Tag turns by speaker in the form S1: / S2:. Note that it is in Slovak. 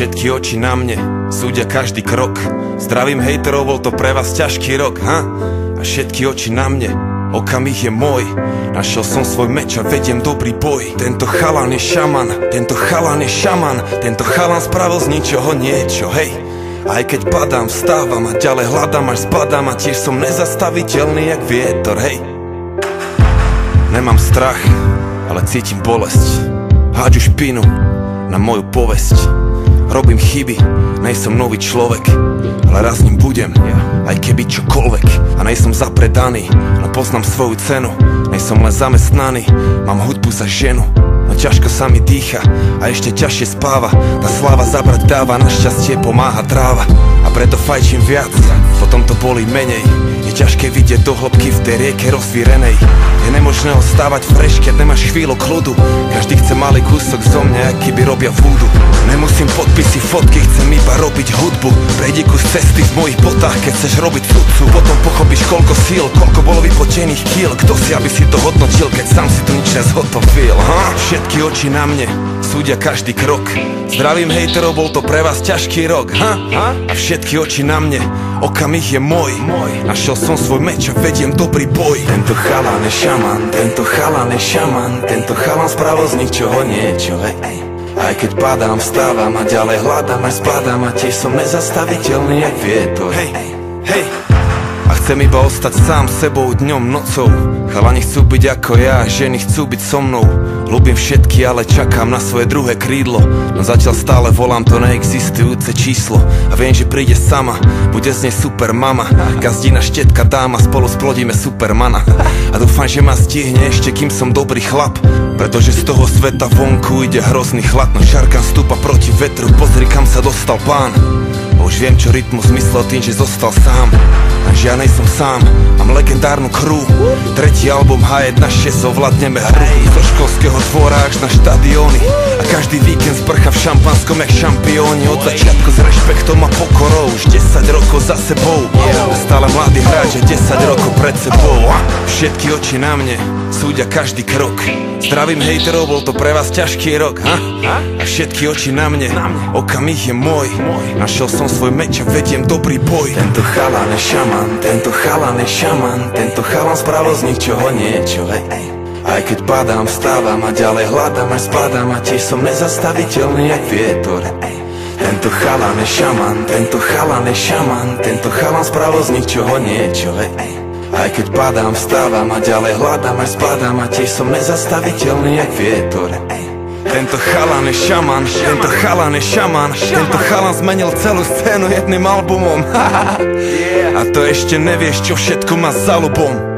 S1: všetky oči na mne súdia každý krok. Zdravím hejterov, bol to pre vás ťažký rok, ha? A všetky oči na mne, okamih je môj. Našiel som svoj meč a vediem dobrý boj. Tento chalan je šaman, tento chalan je šaman. Tento chalan spravil z ničoho niečo, hej. Aj keď padám, vstávam a ďalej hľadám až zbadám. A tiež som nezastaviteľný jak vietor, hej. Nemám strach, ale cítim bolesť. Hádžu špinu na moju povesť. Robím chyby, nejsom nový človek, ale raz ním budem, aj keby čokoľvek. A nejsom zapredaný, no poznám svoju cenu. Nejsom len zamestnaný, mám hudbu za ženu. No ťažko sa mi dýcha a ešte ťažšie spáva. Tá sláva zabrať dáva, našťastie pomáha tráva. A preto fajčím viac, potom to bolí menej. Je ťažké vidieť do hĺbky v tej rieke rozvírenej. Je nemožné ostávať fresh, keď nemáš chvíľu kľudu. Každý chce malý kúsok zo mňa, aký by robia vúdu. Nemusím podpisy, fotky, chcem iba robiť hudbu. Prejdi kus cesty v mojich botách, keď chceš robiť sudcu. Potom pochopíš koľko síl, koľko bolo vypotených kíl. Kto si, aby si to hodnotil, keď sám si to nič nezhotovil, ha? Všetky oči na mne súdia každý krok. Zdravím hejterov, bol to pre vás ťažký rok, ha? A všetky oči na mne, okamih je môj. Našiel som svoj meč a vediem dobrý boj. Tento chalan je šaman, tento chalan je šaman. Tento chalan spravil z ničoho niečo, hej. Aj keď padám, vstávam a ďalej hľadám až zbadám. A tiež som nezastaviteľný jak vietor, hej, hej. A chcem iba ostať sám sebou dňom, nocou. Chalani chcú byť ako ja, ženy chcú byť so mnou. Ľúbim všetky, ale čakám na svoje druhé krídlo. No zatiaľ stále volám to neexistujúce číslo. A viem, že príde sama, bude z nej super mama. Gazdina, štetka, dáma, spolu splodíme supermana. A dúfam, že ma stihne ešte, kým som dobrý chlap. Pretože z toho sveta vonku ide hrozný chlad. No šarkan stúpa proti vetru, pozri kam sa dostal pán. Už viem, čo rytmus myslel tým, že zostal sám. Takže ja nejsom sám, mám legendárnu crew. Tretí album H1.6 ovládneme hru. Zo školského dvora až na štadióny. A každý víkend sprcha v šampanskom jak šampióni. Od začiatku s rešpektom a pokorou, už 10 rokov za sebou. Stále mladý hráč, 10 rokov pred sebou. Všetky oči na mne súdia každý krok. Zdravím hejterov, bol to pre vás ťažký rok, ha? A všetky oči na mne, okamih je môj. Našiel som svoj meč a vediem dobrý boj. Tento chalan je šaman, tento chalan je šaman. Tento chalan spravil z ničoho niečo, hej. Aj keď padám, vstávam a ďalej hľadám až zbadám. A tiež som nezastaviteľný jak vietor. Tento chalan je šaman, tento chalan je šaman. Tento chalan spravil z ničoho niečo, hej. Aj keď padám, vstávam a ďalej hľadám až zbadám. A tiež som nezastaviteľný jak vietor. Tento chalan je šaman, tento chalan je šaman. Tento chalan zmenil celú scénu jedným albumom. A to ešte nevieš, čo všetko má za ľubom.